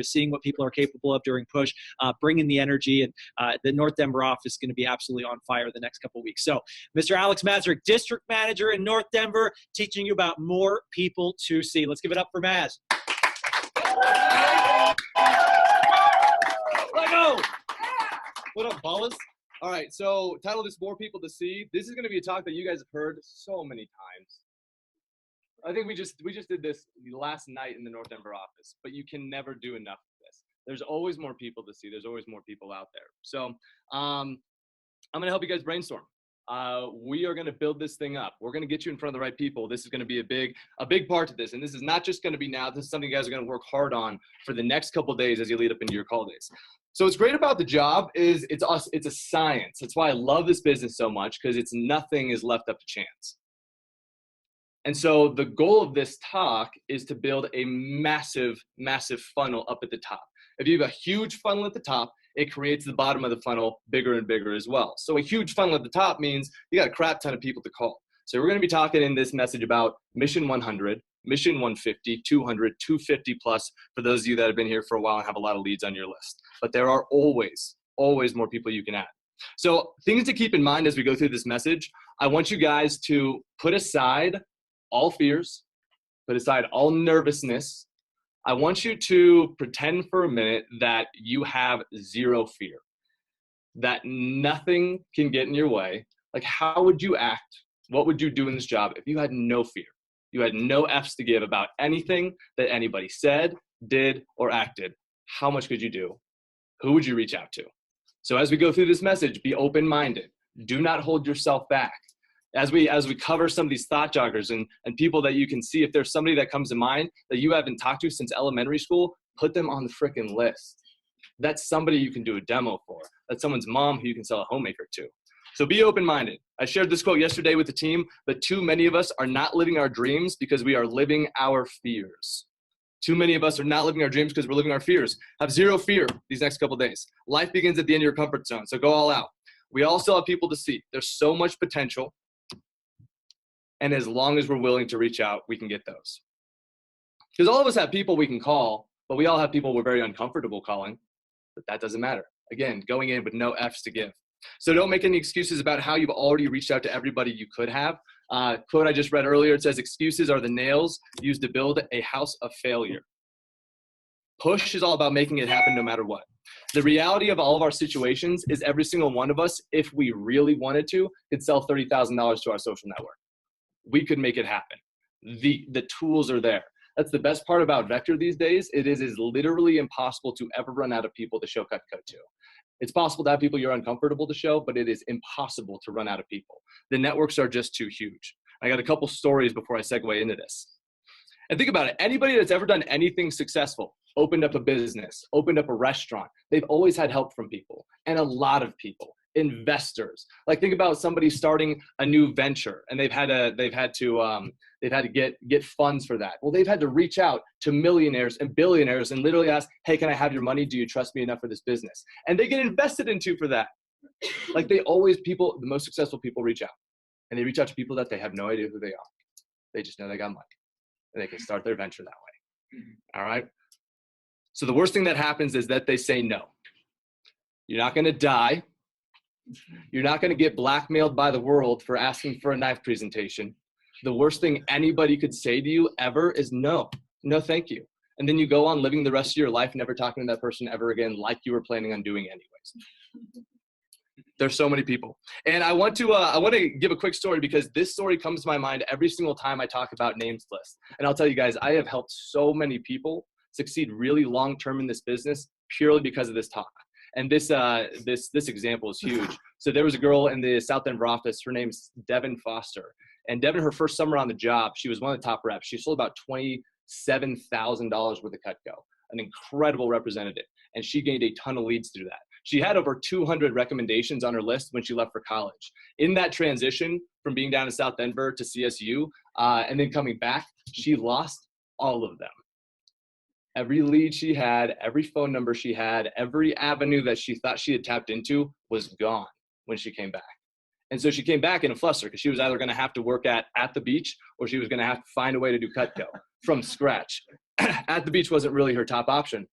seeing what people are capable of during push, bringing the energy, and the North Denver office is going to be absolutely on fire the next couple of weeks. So Mr. Alex Mazurek, District Manager in North Denver, teaching you about more people to see. Let's give it up for Maz. Let go! What up, ballas? All right, so title this More People to See. This is going to be a talk that you guys have heard so many times. I think we just did this last night in the North Denver office, but you can never do enough of this. There's always more people to see. There's always more people out there. So I'm going to help you guys brainstorm. We are going to build this thing up. We're going to get you in front of the right people. This is going to be a big part of this. And this is not just going to be now. This is something you guys are going to work hard on for the next couple of days as you lead up into your call days. So what's great about the job is it's a science. That's why I love this business so much, because nothing is left up to chance. And so the goal of this talk is to build a massive, massive funnel up at the top. If you have a huge funnel at the top, it creates the bottom of the funnel bigger and bigger as well. So a huge funnel at the top means you got a crap ton of people to call. So we're going to be talking in this message about Mission 100, Mission 150, 200, 250 plus for those of you that have been here for a while and have a lot of leads on your list. But there are always more people you can add. So things to keep in mind as we go through this message, I want you guys to put aside all fears, put aside all nervousness. I want you to pretend for a minute that you have zero fear, that nothing can get in your way. Like, how would you act? What would you do in this job if you had no fear? You had no F's to give about anything that anybody said, did, or acted. How much could you do? Who would you reach out to? So as we go through this message, be open-minded. Do not hold yourself back. As we cover some of these thought joggers and people that you can see, if there's somebody that comes to mind that you haven't talked to since elementary school, put them on the frickin' list. That's somebody you can do a demo for. That's someone's mom who you can sell a homemaker to. So be open-minded. I shared this quote yesterday with the team, but too many of us are not living our dreams because we are living our fears. Too many of us are not living our dreams because we're living our fears. Have zero fear these next couple days. Life begins at the end of your comfort zone, so go all out. We all still have people to see. There's so much potential. And as long as we're willing to reach out, we can get those. Because all of us have people we can call, but we all have people we're very uncomfortable calling. But that doesn't matter. Again, going in with no F's to give. So don't make any excuses about how you've already reached out to everybody you could have. Quote I just read earlier, it says, excuses are the nails used to build a house of failure. Push is all about making it happen no matter what. The reality of all of our situations is every single one of us, if we really wanted to, could sell $30,000 to our social network. We could make it happen. The tools are there. That's the best part about Vector these days. It is literally impossible to ever run out of people to show Cutco to. It's possible to have people you're uncomfortable to show, but it is impossible to run out of people. The networks are just too huge. I got a couple stories before I segue into this. And think about it. Anybody that's ever done anything successful, opened up a business, opened up a restaurant, they've always had help from people, and a lot of people. Investors. Like, think about somebody starting a new venture and they've had to get funds for that. Well, they've had to reach out to millionaires and billionaires and literally ask, hey, can I have your money? Do you trust me enough for this business? And they get invested into for that. Like, the most successful people reach out, and they reach out to people that they have no idea who they are. They just know they got money and they can start their venture that way. All right. So the worst thing that happens is that they say no. You're not going to die. You're not going to get blackmailed by the world for asking for a knife presentation. The worst thing anybody could say to you ever is no, thank you. And then you go on living the rest of your life, never talking to that person ever again, like you were planning on doing anyways. There's so many people. And I want to give a quick story, because this story comes to my mind every single time I talk about names list. And I'll tell you guys, I have helped so many people succeed really long-term in this business purely because of this talk. And this example is huge. So there was a girl in the South Denver office. Her name's Devin Foster. And Devin, her first summer on the job, she was one of the top reps. She sold about $27,000 worth of Cutco, an incredible representative. And she gained a ton of leads through that. She had over 200 recommendations on her list when she left for college. In that transition from being down in South Denver to CSU and then coming back, she lost all of them. Every lead she had, every phone number she had, every avenue that she thought she had tapped into was gone when she came back. And so she came back in a fluster, because she was either going to have to work at the beach, or she was going to have to find a way to do Cutco from scratch. At the beach wasn't really her top option.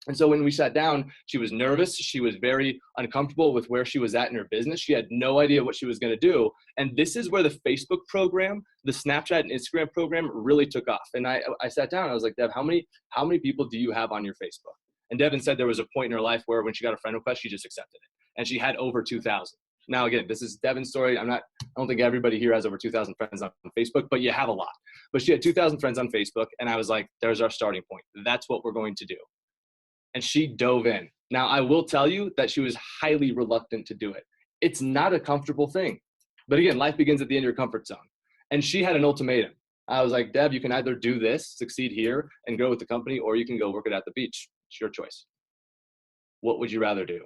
And so when we sat down, she was nervous. She was very uncomfortable with where she was at in her business. She had no idea what she was going to do. And this is where the Facebook program, the Snapchat and Instagram program really took off. And I sat down, I was like, Deb, how many people do you have on your Facebook? And Devin said there was a point in her life where when she got a friend request, she just accepted it. And she had over 2,000. Now, again, this is Devin's story. I don't think everybody here has over 2,000 friends on Facebook, but you have a lot. But she had 2,000 friends on Facebook. And I was like, there's our starting point. That's what we're going to do. And she dove in. Now, I will tell you that she was highly reluctant to do it. It's not a comfortable thing. But again, life begins at the end of your comfort zone. And she had an ultimatum. I was like, Deb, you can either do this, succeed here, and grow with the company, or you can go work it at the beach. It's your choice. What would you rather do?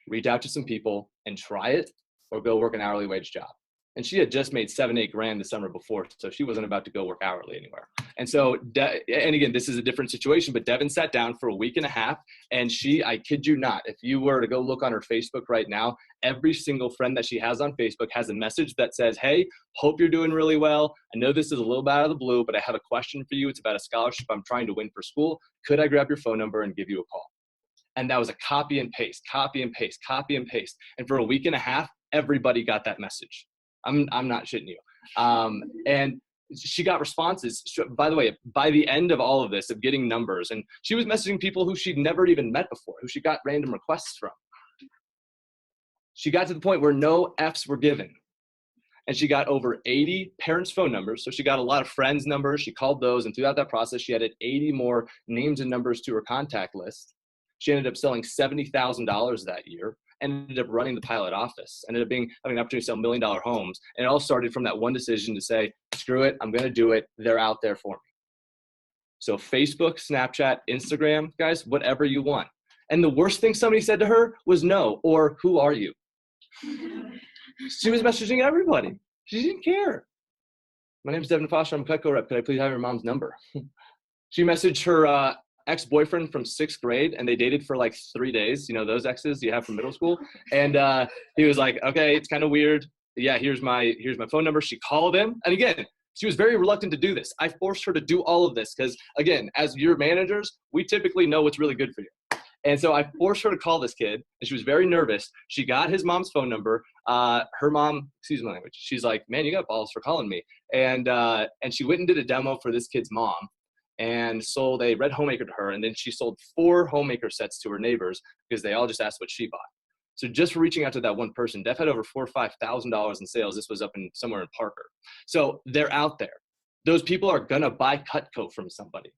Reach out to some people and try it, or go work an hourly wage job? And she had just made $7-8 grand the summer before, so she wasn't about to go work hourly anywhere. And so, and again, this is a different situation, but Devin sat down for a week and a half, and I kid you not, if you were to go look on her Facebook right now, every single friend that she has on Facebook has a message that says, hey, hope you're doing really well. I know this is a little bit out of the blue, but I have a question for you. It's about a scholarship I'm trying to win for school. Could I grab your phone number and give you a call? And that was a copy and paste, copy and paste, copy and paste. And for a week and a half, everybody got that message. I'm not shitting you. And she got responses. By the way, by the end of all of this, of getting numbers, and she was messaging people who she'd never even met before, who she got random requests from. She got to the point where no Fs were given. And she got over 80 parents' phone numbers. So she got a lot of friends' numbers. She called those. And throughout that process, she added 80 more names and numbers to her contact list. She ended up selling $70,000 that year. Ended up running the pilot office, ended up having an opportunity to sell $1 million homes. And it all started from that one decision to say, screw it, I'm going to do it. They're out there for me. So Facebook, Snapchat, Instagram, guys, whatever you want. And the worst thing somebody said to her was no, or who are you? She was messaging everybody. She didn't care. My name is Devin Foster. I'm a Cutco rep. Could I please have your mom's number? She messaged her ex-boyfriend from 6th grade, and they dated for like 3 days. You know, those exes you have from middle school. And he was like, okay, it's kind of weird. Yeah, here's my phone number. She called him. And again, she was very reluctant to do this. I forced her to do all of this because, again, as your managers, we typically know what's really good for you. And so I forced her to call this kid, and she was very nervous. She got his mom's phone number. Her mom, excuse my language, she's like, man, you got balls for calling me. And she went and did a demo for this kid's mom, and sold a red homemaker to her. And then she sold 4 homemaker sets to her neighbors because they all just asked what she bought. So just for reaching out to that one person, Def had over $4,000 or $5,000 in sales. This was up in somewhere in Parker. So they're out there. Those people are going to buy Cutco from somebody.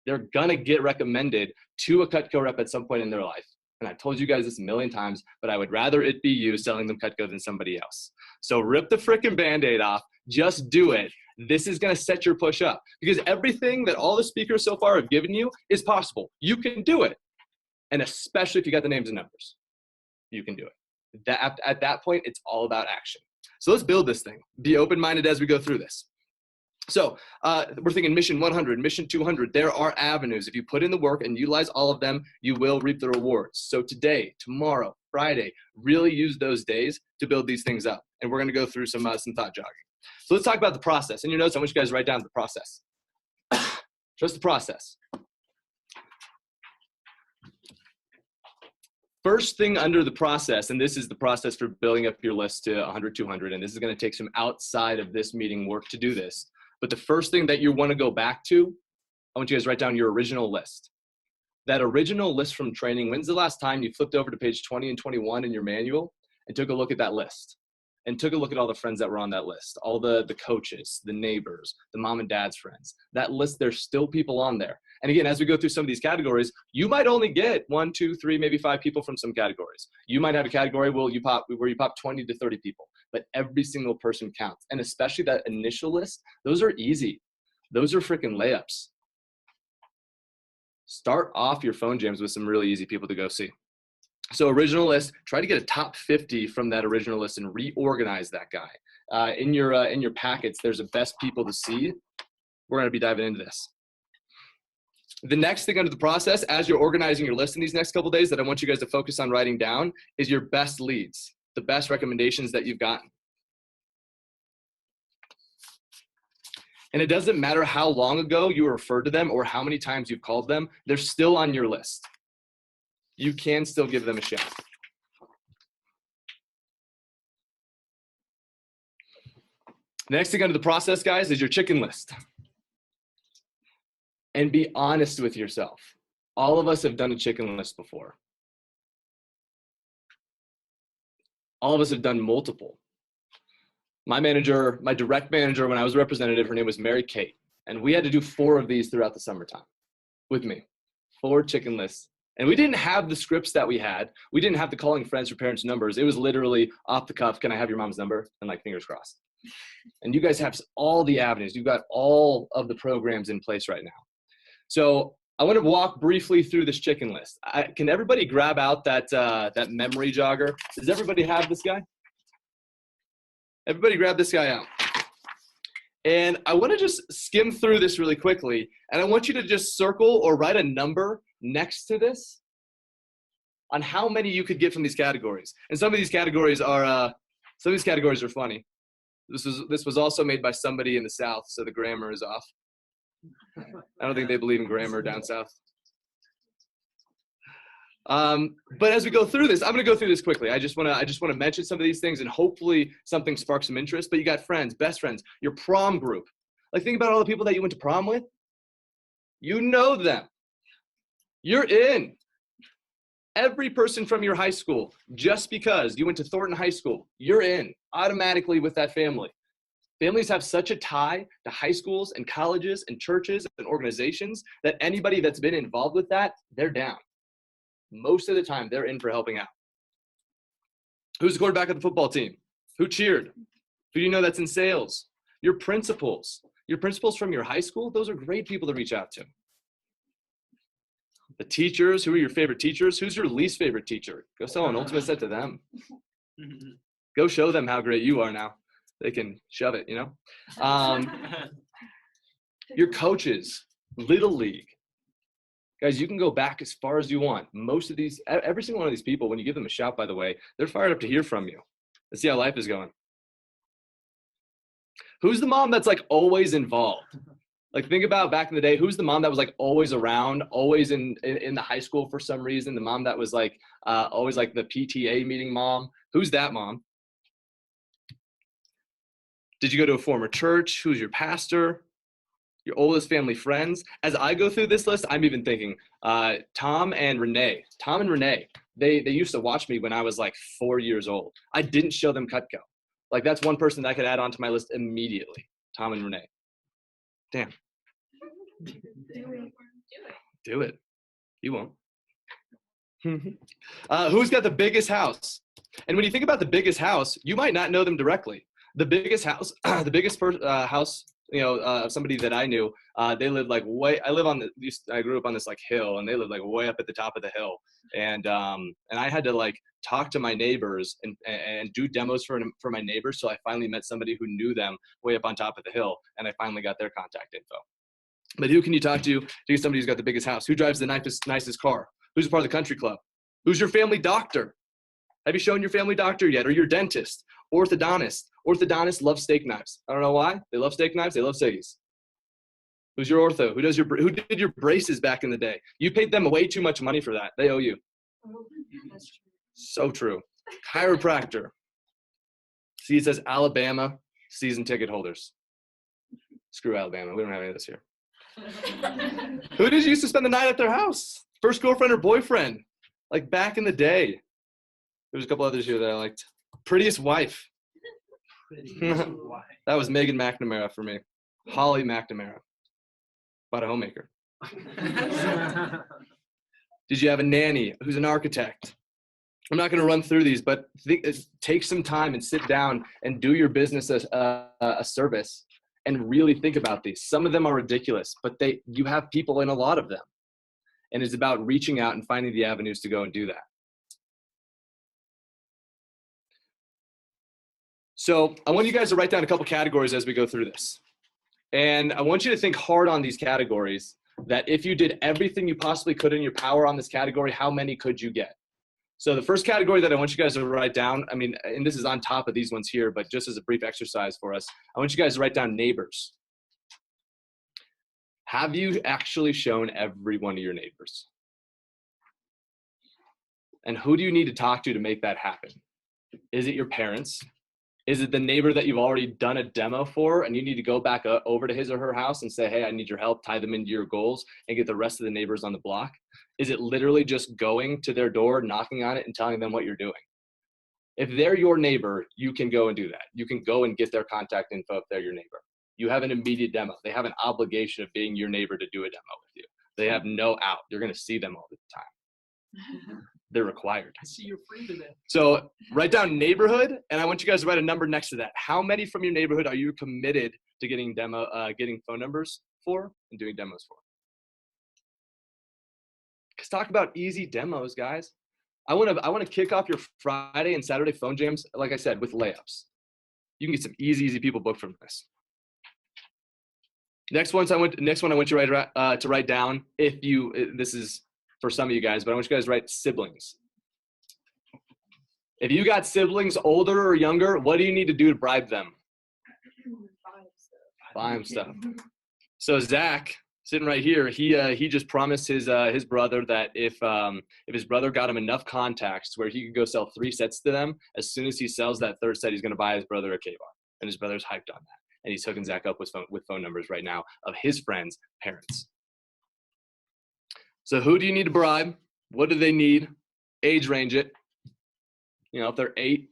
They're going to get recommended to a Cutco rep at some point in their life. And I've told you guys this a million times, but I would rather it be you selling them Cutco than somebody else. So rip the frickin' Band-Aid off. Just do it. This is going to set your push up, because everything that all the speakers so far have given you is possible. You can do it. And especially if you got the names and numbers, you can do it. At that point, it's all about action. So let's build this thing. Be open-minded as we go through this. So we're thinking mission 100, mission 200. There are avenues. If you put in the work and utilize all of them, you will reap the rewards. So today, tomorrow, Friday, really use those days to build these things up. And we're going to go through some thought jogging. So let's talk about the process. In your notes, I want you guys to write down the process. Trust the process. First thing under the process, and this is the process for building up your list to 100, 200, and this is going to take some outside of this meeting work to do this. But the first thing that you want to go back to, I want you guys to write down your original list. That original list from training, when's the last time you flipped over to page 20 and 21 in your manual and took a look at that list? And took a look at all the friends that were on that list, all the coaches, the neighbors, the mom and dad's friends. That list, there's still people on there. And again, as we go through some of these categories, you might only get 1, 2, 3, maybe 5 people from some categories. You might have a category where you pop 20 to 30 people, but every single person counts. And especially that initial list, those are easy. Those are freaking layups. Start off your phone jams with some really easy people to go see. So original list, try to get a top 50 from that original list and reorganize that guy. In your packets, there's a best people to see. We're going to be diving into this. The next thing under the process, as you're organizing your list in these next couple of days that I want you guys to focus on writing down, is your best leads, the best recommendations that you've gotten. And it doesn't matter how long ago you referred to them or how many times you've called them, they're still on your list. you can still give them a shot. The next thing under the process, guys, is your chicken list. And be honest with yourself. All of us have done a chicken list before. All of us have done multiple. My manager, my direct manager when I was a representative, her name was Mary Kate. And we had to do 4 of these throughout the summertime with me. 4 chicken lists. And we didn't have the scripts that we had. We didn't have the calling friends for parents numbers. It was literally off the cuff. Can I have your mom's number? And like fingers crossed. And you guys have all the avenues. You've got all of the programs in place right now. So I want to walk briefly through this chicken list. Can everybody grab out that memory jogger? Does everybody have this guy? Everybody grab this guy out. And I want to just skim through this really quickly. And I want you to just circle or write a number next to this on how many you could get from these categories. And some of these categories are funny. This was also made by somebody in the South, so the grammar is off. I don't think they believe in grammar down south. But as we go through this, I'm going to go through this quickly. I just want to mention some of these things, and hopefully something sparks some interest. But you got friends, best friends, your prom group. Like, think about all the people that you went to prom with. You know them. You're in. Every person from your high school, just because you went to Thornton High School, you're in automatically with that family. Families have such a tie to high schools and colleges and churches and organizations that anybody that's been involved with that, they're down. Most of the time, they're in for helping out. Who's the quarterback of the football team? Who cheered? Who do you know that's in sales? Your principals. Your principals from your high school, those are great people to reach out to. The teachers, who are your favorite teachers? Who's your least favorite teacher? Go sell an ultimate set to them. Go show them how great you are now. They can shove it, you know? Your coaches, Little League. Guys, you can go back as far as you want. Most of these, every single one of these people, when you give them a shout, by the way, they're fired up to hear from you. Let's see how life is going. Who's the mom that's like always involved? Like, think about back in the day, who's the mom that was like always around, always in the high school for some reason? The mom that was like always like the PTA meeting mom. Who's that mom? Did you go to a former church? Who's your pastor? Your oldest family friends? As I go through this list, I'm even thinking Tom and Renee. Tom and Renee, they used to watch me when I was like 4 years old. I didn't show them Cutco. Like, that's one person that I could add onto my list immediately. Tom and Renee. Damn. Do it. You won't. Who's got the biggest house? And when you think about the biggest house, you might not know them directly. The biggest house, house, you know, of somebody that I knew, they lived like I grew up on this like hill, and they lived like way up at the top of the hill. And I had to like talk to my neighbors and do demos for my neighbors. So I finally met somebody who knew them way up on top of the hill, and I finally got their contact info. But who can you talk to get somebody who's got the biggest house? Who drives the nicest car? Who's a part of the country club? Who's your family doctor? Have you shown your family doctor yet? Or your dentist? Orthodontist? Orthodontists love steak knives. I don't know why. They love steak knives. They love steaks. Who's your ortho? Who did your braces back in the day? You paid them way too much money for that. They owe you. That's true. So true. Chiropractor. See, it says Alabama season ticket holders. Screw Alabama. We don't have any of this here. Who did you used to spend the night at their house? First girlfriend or boyfriend? Like back in the day. There's a couple others here that I liked. Prettiest wife. That was Megan McNamara for me. Holly McNamara. Bought a homemaker. Did you have a nanny who's an architect? I'm not going to run through these, but take some time and sit down and do your business a service and really think about these. Some of them are ridiculous, but you have people in a lot of them. And it's about reaching out and finding the avenues to go and do that. So I want you guys to write down a couple categories as we go through this. And I want you to think hard on these categories, that if you did everything you possibly could in your power on this category, how many could you get? So the first category that I want you guys to write down, I mean, and this is on top of these ones here, but just as a brief exercise for us, I want you guys to write down neighbors. Have you actually shown every one of your neighbors? And who do you need to talk to make that happen? Is it your parents? Is it the neighbor that you've already done a demo for and you need to go back over to his or her house and say, hey, I need your help, tie them into your goals and get the rest of the neighbors on the block? Is it literally just going to their door, knocking on it and telling them what you're doing? If they're your neighbor, you can go and do that. You can go and get their contact info if they're your neighbor. You have an immediate demo. They have an obligation of being your neighbor to do a demo with you. They have no out. You're going to see them all the time. They're required. I see you're free today. So write down neighborhood, and I want you guys to write a number next to that. How many from your neighborhood are you committed to getting phone numbers for and doing demos for? Let's talk about easy demos, guys. I want to kick off your Friday and Saturday phone jams, like I said, with layups. You can get some easy people booked from this. Next one I want you to write down. This is for some of you guys, but I want you guys to write siblings. If you got siblings older or younger, what do you need to do to bribe them? Buy them stuff. So Zach, sitting right here, he just promised his brother that if his brother got him enough contacts where he could go sell 3 sets to them, as soon as he sells that 3rd set, he's going to buy his brother a K-bar, and his brother's hyped on that. And he's hooking Zach up with phone numbers right now of his friends' parents. So who do you need to bribe? What do they need? Age range it. If they're 8,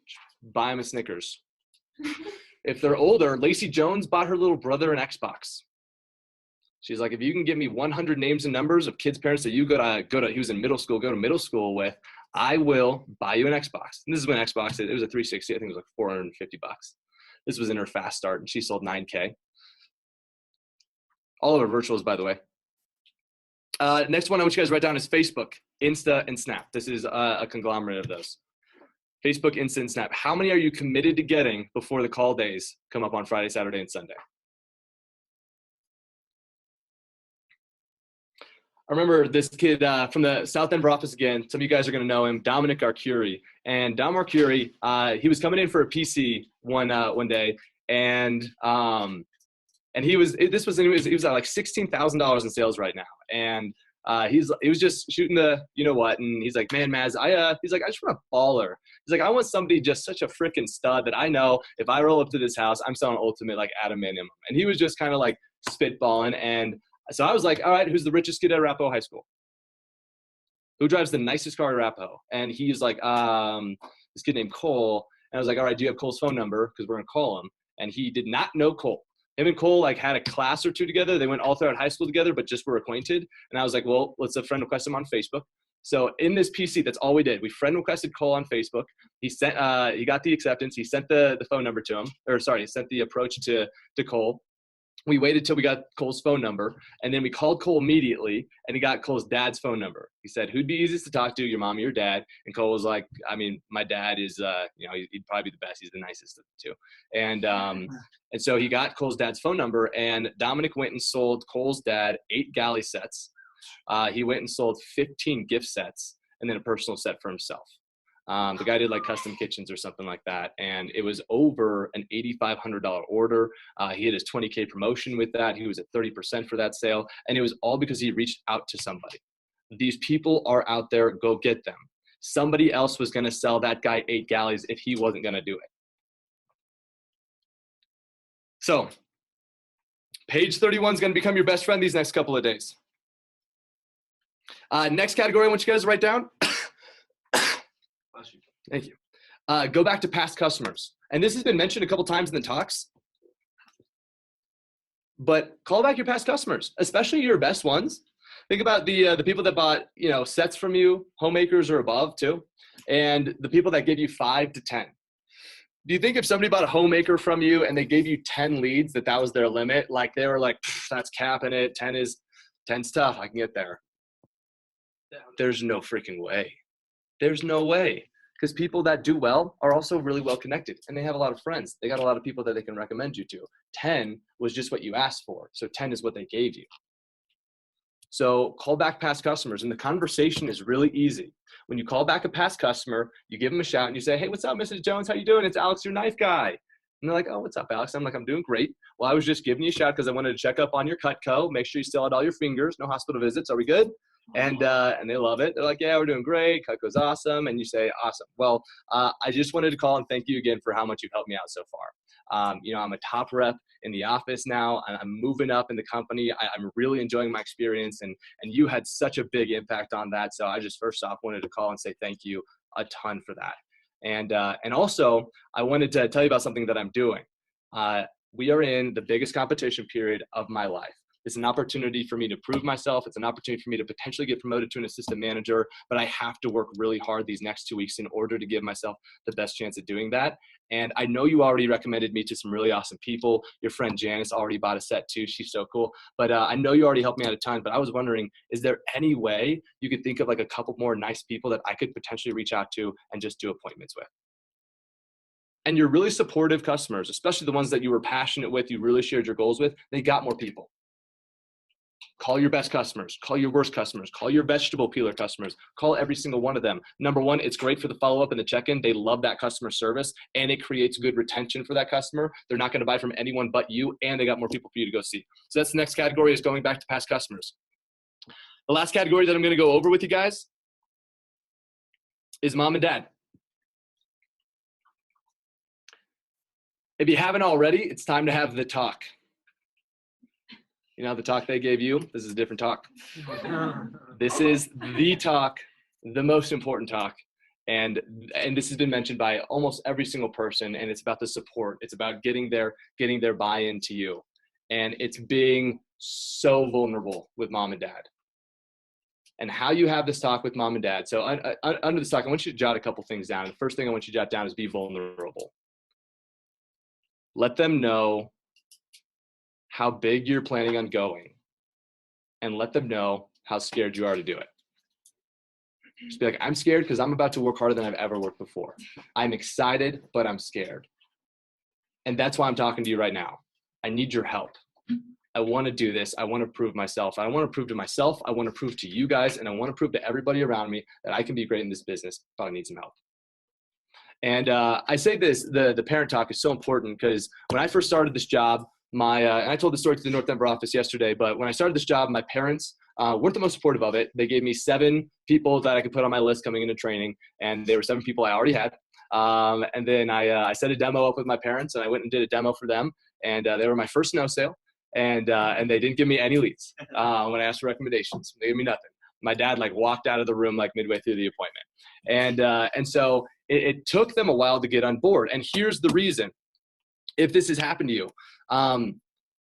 buy them a Snickers. If they're older, Lacey Jones bought her little brother an Xbox. She's like, if you can give me 100 names and numbers of kids' parents that you go to, he was in middle school, go to middle school with, I will buy you an Xbox. And this is when Xbox, it was a 360, I think it was like $450. This was in her fast start, and she sold 9K. All of her virtuals, by the way. Next one I want you guys to write down is Facebook, Insta, and Snap. This is a conglomerate of those. Facebook, Insta, and Snap. How many are you committed to getting before the call days come up on Friday, Saturday, and Sunday? I remember this kid from the South Denver office again. Some of you guys are going to know him, Dominic Arcuri. And Dom Arcuri, he was coming in for a PC one day, and he was at like $16,000 in sales right now. And he was just shooting the what, and he's like, man, Maz, I just want a baller. He's like, I want somebody just such a freaking stud that I know if I roll up to this house, I'm selling ultimate like at a minimum. And he was just kind of like spitballing. And so I was like, all right, who's the richest kid at Arapahoe High School? Who drives the nicest car at Arapahoe? And he's like, this kid named Cole. And I was like, all right, do you have Cole's phone number? Because we're going to call him. And he did not know Cole. Him and Cole like had a class or 2 together. They went all throughout high school together, but just were acquainted. And I was like, well, let's friend request him on Facebook. So in this PC, that's all we did. We friend requested Cole on Facebook. He got the acceptance. He sent the phone number to him, he sent the approach to Cole. We waited till we got Cole's phone number, and then we called Cole immediately, and he got Cole's dad's phone number. He said, who'd be easiest to talk to, your mom or your dad? And Cole was like, I mean, my dad is, he'd probably be the best. He's the nicest of the 2. And so he got Cole's dad's phone number, and Dominic went and sold Cole's dad 8 galley sets. He went and sold 15 gift sets, and then a personal set for himself. The guy did like custom kitchens or something like that. And it was over an $8,500 order. He had his 20K promotion with that. He was at 30% for that sale. And it was all because he reached out to somebody. These people are out there, go get them. Somebody else was going to sell that guy 8 galleys if he wasn't going to do it. So page 31 is going to become your best friend these next couple of days. Next category I want you guys to write down. Thank you. Go back to past customers. And this has been mentioned a couple times in the talks. But call back your past customers, especially your best ones. Think about the people that bought sets from you, homemakers or above too, and the people that give you 5 to 10. Do you think if somebody bought a homemaker from you and they gave you 10 leads that was their limit? Like they were like, that's capping it. 10's tough. I can get there. There's no freaking way. There's no way. Because people that do well are also really well connected and they have a lot of friends. They got a lot of people that they can recommend you to. 10 was just what you asked for. So 10 is what they gave you. So call back past customers, and the conversation is really easy. When you call back a past customer, you give them a shout and you say, hey, what's up, Mrs. Jones? How you doing? It's Alex, your knife guy. And they're like, oh, what's up, Alex? I'm like, I'm doing great. Well, I was just giving you a shout because I wanted to check up on your Cutco, make sure you still had all your fingers, no hospital visits. Are we good? And they love it. They're like, yeah, we're doing great. Cutco's awesome. And you say, awesome. Well, I just wanted to call and thank you again for how much you've helped me out so far. I'm a top rep in the office now. I'm moving up in the company. I'm really enjoying my experience, and you had such a big impact on that. So I just first off wanted to call and say thank you a ton for that. And also I wanted to tell you about something that I'm doing. We are in the biggest competition period of my life. It's an opportunity for me to prove myself. It's an opportunity for me to potentially get promoted to an assistant manager, but I have to work really hard these next 2 weeks in order to give myself the best chance at doing that. And I know you already recommended me to some really awesome people. Your friend Janice already bought a set too. She's so cool. But I know you already helped me out a ton, but I was wondering, is there any way you could think of like a couple more nice people that I could potentially reach out to and just do appointments with? And you're really supportive customers, especially the ones that you were passionate with, you really shared your goals with, they got more people. Call your best customers, call your worst customers, call your vegetable peeler customers, call every single one of them. Number one, it's great for the follow-up and the check-in. They love that customer service, and it creates good retention for that customer. They're not going to buy from anyone but you, and they got more people for you to go see. So that's the next category, is going back to past customers. The last category that I'm going to go over with you guys is mom and dad. If you haven't already, it's time to have the talk. You know, the talk they gave you, this is a different talk. This is the talk, the most important talk. And this has been mentioned by almost every single person, and it's about the support. It's about getting their buy-in to you. And it's being so vulnerable with mom and dad. And how you have this talk with mom and dad. So under this talk, I want you to jot a couple things down. The first thing I want you to jot down is be vulnerable. Let them know how big you're planning on going, and let them know how scared you are to do it. Just be like, I'm scared because I'm about to work harder than I've ever worked before. I'm excited, but I'm scared. And that's why I'm talking to you right now. I need your help. I want to do this. I want to prove myself. I want to prove to myself. I want to prove to you guys, and I want to prove to everybody around me that I can be great in this business, but I need some help. And I say this, the parent talk is so important because when I first started this job, and I told the story to the North Denver office yesterday, but when I started this job, my parents weren't the most supportive of it. They gave me 7 people that I could put on my list coming into training, and they were 7 people I already had. And then I set a demo up with my parents, and I went and did a demo for them, and they were my first no sale, and they didn't give me any leads when I asked for recommendations. They gave me nothing. My dad walked out of the room midway through the appointment, and so it took them a while to get on board. And here's the reason: if this has happened to you,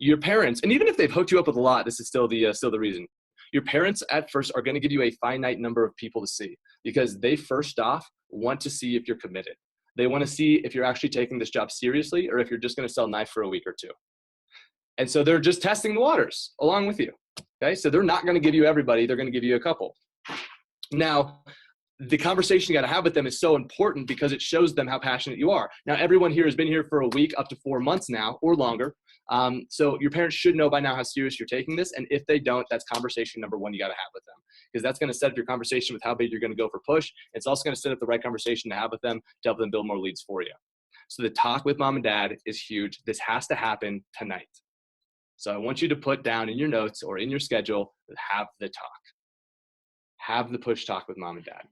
your parents, and even if they've hooked you up with a lot, this is still the reason. Your parents at first are going to give you a finite number of people to see, because they first off want to see if you're committed. They want to see if you're actually taking this job seriously, or if you're just going to sell knife for a week or two. And so they're just testing the waters along with you. Okay, so they're not going to give you everybody. They're going to give you a couple. Now, the conversation you got to have with them is so important because it shows them how passionate you are. Now, everyone here has been here for a week, up to 4 months now, or longer. So your parents should know by now how serious you're taking this. And if they don't, that's conversation number 1 you got to have with them, because that's going to set up your conversation with how big you're going to go for push. It's also going to set up the right conversation to have with them to help them build more leads for you. So the talk with mom and dad is huge. This has to happen tonight. So I want you to put down in your notes or in your schedule, have the talk. Have the push talk with mom and dad.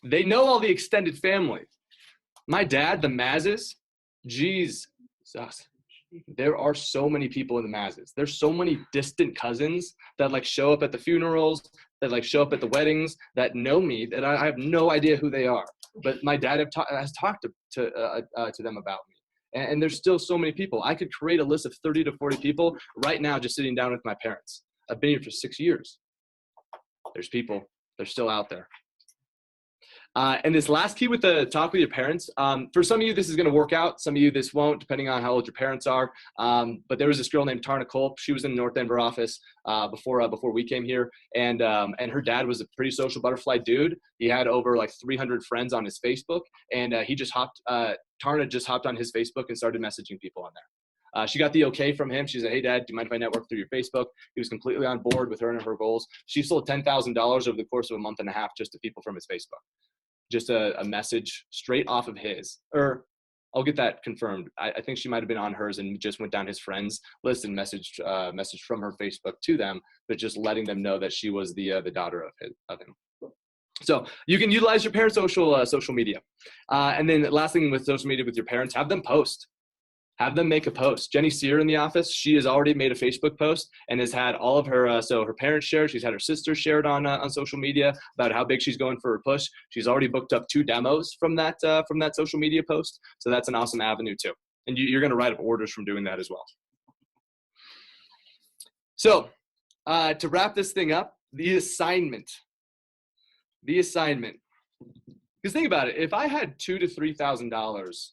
They know all the extended family. My dad, the Mazes, Jesus. There are so many people in the Mazes. There's so many distant cousins that show up at the funerals, that show up at the weddings, that know me, that I have no idea who they are. But my dad has talked to them about me. And there's still so many people. I could create a list of 30 to 40 people right now just sitting down with my parents. I've been here for 6 years. There's people. They're still out there. And this last key with the talk with your parents, for some of you, this is going to work out. Some of you, this won't, depending on how old your parents are. But there was this girl named Tarna Culp. She was in the North Denver office before we came here. And her dad was a pretty social butterfly dude. He had over 300 friends on his Facebook. And Tarna just hopped on his Facebook and started messaging people on there. She got the okay from him. She said, hey, Dad, do you mind if I network through your Facebook? He was completely on board with her and her goals. She sold $10,000 over the course of a month and a half just to people from his Facebook. Just a message straight off of his, or I'll get that confirmed. I think she might have been on hers and just went down his friends list and messaged from her Facebook to them, but just letting them know that she was the daughter of him. So you can utilize your parents' social media. And then last thing with social media with your parents, have them post. Have them make a post. Jenny Sear in the office, she has already made a Facebook post and has had all of her, so her parents shared, she's had her sister shared on social media about how big she's going for her push. She's already booked up 2 demos from that social media post. So that's an awesome avenue too. And you're gonna write up orders from doing that as well. So to wrap this thing up, the assignment. Because think about it, if I had $2,000 to $3,000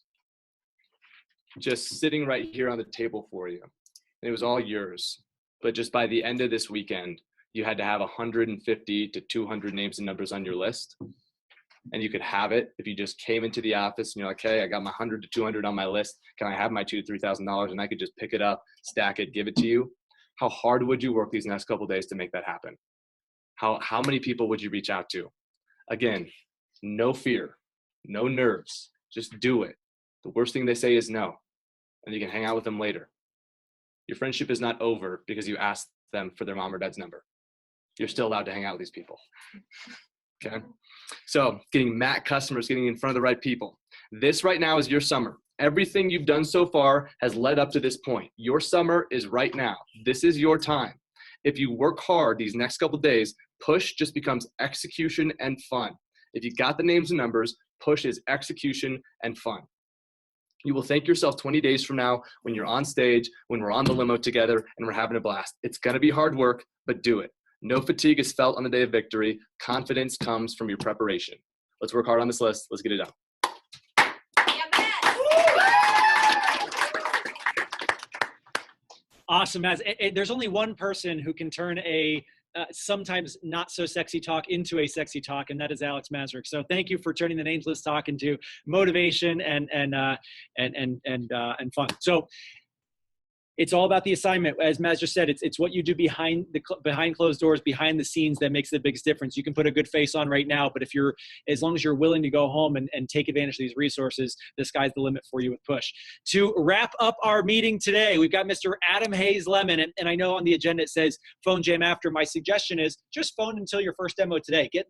just sitting right here on the table for you, and it was all yours, but just by the end of this weekend, you had to have 150 to 200 names and numbers on your list, and you could have it if you just came into the office and you're like, hey, I got my 100 to 200 on my list. Can I have my $2,000 to $3,000? And I could just pick it up, stack it, give it to you. How hard would you work these next couple of days to make that happen? How many people would you reach out to? Again, no fear, no nerves, just do it. The worst thing they say is no, and you can hang out with them later. Your friendship is not over because you asked them for their mom or dad's number. You're still allowed to hang out with these people. Okay? So getting MAC customers, getting in front of the right people. This right now is your summer. Everything you've done so far has led up to this point. Your summer is right now. This is your time. If you work hard these next couple of days, push just becomes execution and fun. If you got the names and numbers, push is execution and fun. You will thank yourself 20 days from now when you're on stage, when we're on the limo together, and we're having a blast. It's going to be hard work, but do it. No fatigue is felt on the day of victory. Confidence comes from your preparation. Let's work hard on this list. Let's get it done. Awesome, Maz. There's only one person who can turn a sometimes not so sexy talk into a sexy talk, and that is Alex Mazurek. So thank you for turning the names list talk into motivation and fun. So it's all about the assignment. As Maz just said, it's what you do behind closed doors, behind the scenes that makes the biggest difference. You can put a good face on right now, but as long as you're willing to go home and take advantage of these resources, the sky's the limit for you with Push. To wrap up our meeting today, we've got Mr. Adam Hayes Lemon, and I know on the agenda it says phone jam after. My suggestion is just phone until your first demo today. Get into